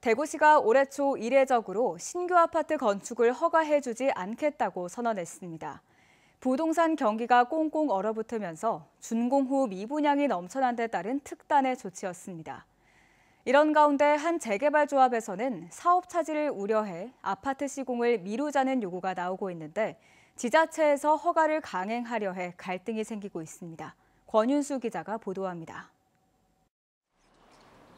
대구시가 올해 초 이례적으로 신규 아파트 건축을 허가해주지 않겠다고 선언했습니다. 부동산 경기가 꽁꽁 얼어붙으면서 준공 후 미분양이 넘쳐난 데 따른 특단의 조치였습니다. 이런 가운데 한 재개발 조합에서는 사업 차질을 우려해 아파트 시공을 미루자는 요구가 나오고 있는데 지자체에서 허가를 강행하려 해 갈등이 생기고 있습니다. 권윤수 기자가 보도합니다.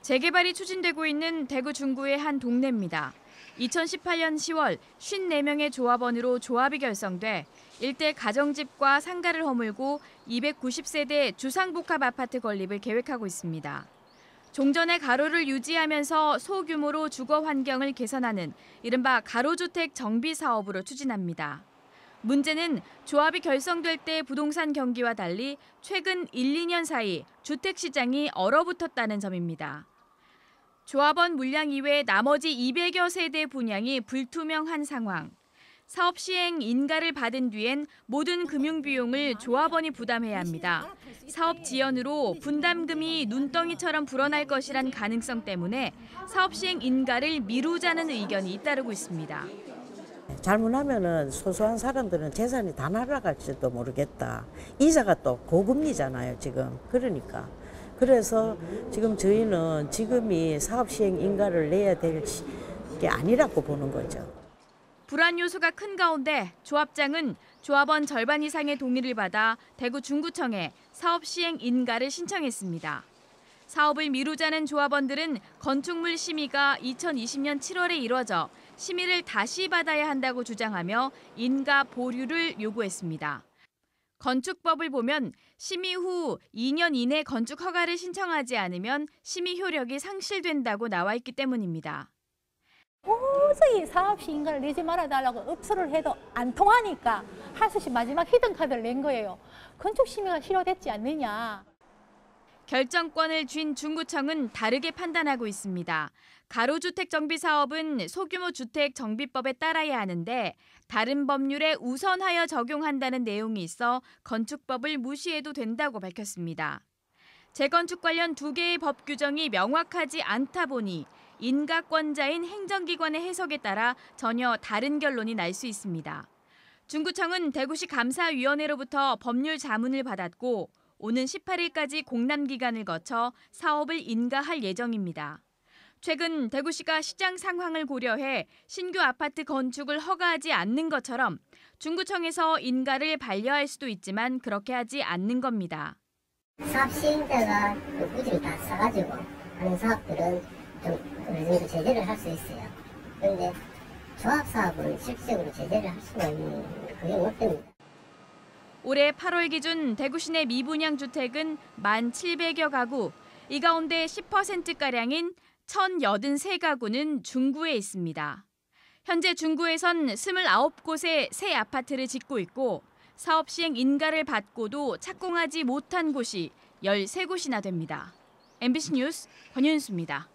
재개발이 추진되고 있는 대구 중구의 한 동네입니다. 2018년 10월 54명의 조합원으로 조합이 결성돼 일대 가정집과 상가를 허물고 290세대 주상복합 아파트 건립을 계획하고 있습니다. 종전의 가로를 유지하면서 소규모로 주거 환경을 개선하는 이른바 가로주택 정비 사업으로 추진합니다. 문제는 조합이 결성될 때 부동산 경기와 달리 최근 1, 2년 사이 주택 시장이 얼어붙었다는 점입니다. 조합원 물량 이외 나머지 200여 세대 분양이 불투명한 상황. 사업 시행 인가를 받은 뒤엔 모든 금융 비용을 조합원이 부담해야 합니다. 사업 지연으로 분담금이 눈덩이처럼 불어날 것이란 가능성 때문에 사업 시행 인가를 미루자는 의견이 잇따르고 있습니다. 잘못하면은 소소한 사람들은 재산이 다 날아갈지도 모르겠다. 이자가 또 고금리잖아요, 지금. 그래서 지금 저희는 지금이 사업 시행 인가를 내야 될 게 아니라고 보는 거죠. 불안 요소가 큰 가운데 조합장은 조합원 절반 이상의 동의를 받아 대구 중구청에 사업 시행 인가를 신청했습니다. 사업을 미루자는 조합원들은 건축물 심의가 2020년 7월에 이뤄져 심의를 다시 받아야 한다고 주장하며 인가 보류를 요구했습니다. 건축법을 보면 심의 후 2년 이내 건축 허가를 신청하지 않으면 심의 효력이 상실된다고 나와 있기 때문입니다. 도저히 사업시 인가를 내지 말아달라고 업소를 해도 안 통하니까 할 수 없이 마지막 히든카드를 낸 거예요. 건축심의가 실효됐지 않느냐. 결정권을 쥔 중구청은 다르게 판단하고 있습니다. 가로주택 정비 사업은 소규모 주택 정비법에 따라야 하는데 다른 법률에 우선하여 적용한다는 내용이 있어 건축법을 무시해도 된다고 밝혔습니다. 재건축 관련 2개의 법 규정이 명확하지 않다 보니 인가권자인 행정기관의 해석에 따라 전혀 다른 결론이 날 수 있습니다. 중구청은 대구시 감사위원회로부터 법률 자문을 받았고 오는 18일까지 공람 기간을 거쳐 사업을 인가할 예정입니다. 최근 대구시가 시장 상황을 고려해 신규 아파트 건축을 허가하지 않는 것처럼 중구청에서 인가를 반려할 수도 있지만 그렇게 하지 않는 겁니다. 사업 시행자가 꾸준히 다 써가지고 하는 사업들은 좀 어느 정도 제재를 할 수 있어요. 그런데 조합 사업은 실질적으로 제재를 할 수가 있는 그게 못 됩니다. 올해 8월 기준 대구 시내 미분양 주택은 1,700여 가구, 이 가운데 10%가량인 1,083가구는 중구에 있습니다. 현재 중구에선 29곳에 새 아파트를 짓고 있고 사업 시행 인가를 받고도 착공하지 못한 곳이 13곳이나 됩니다. MBC 뉴스 권윤수입니다.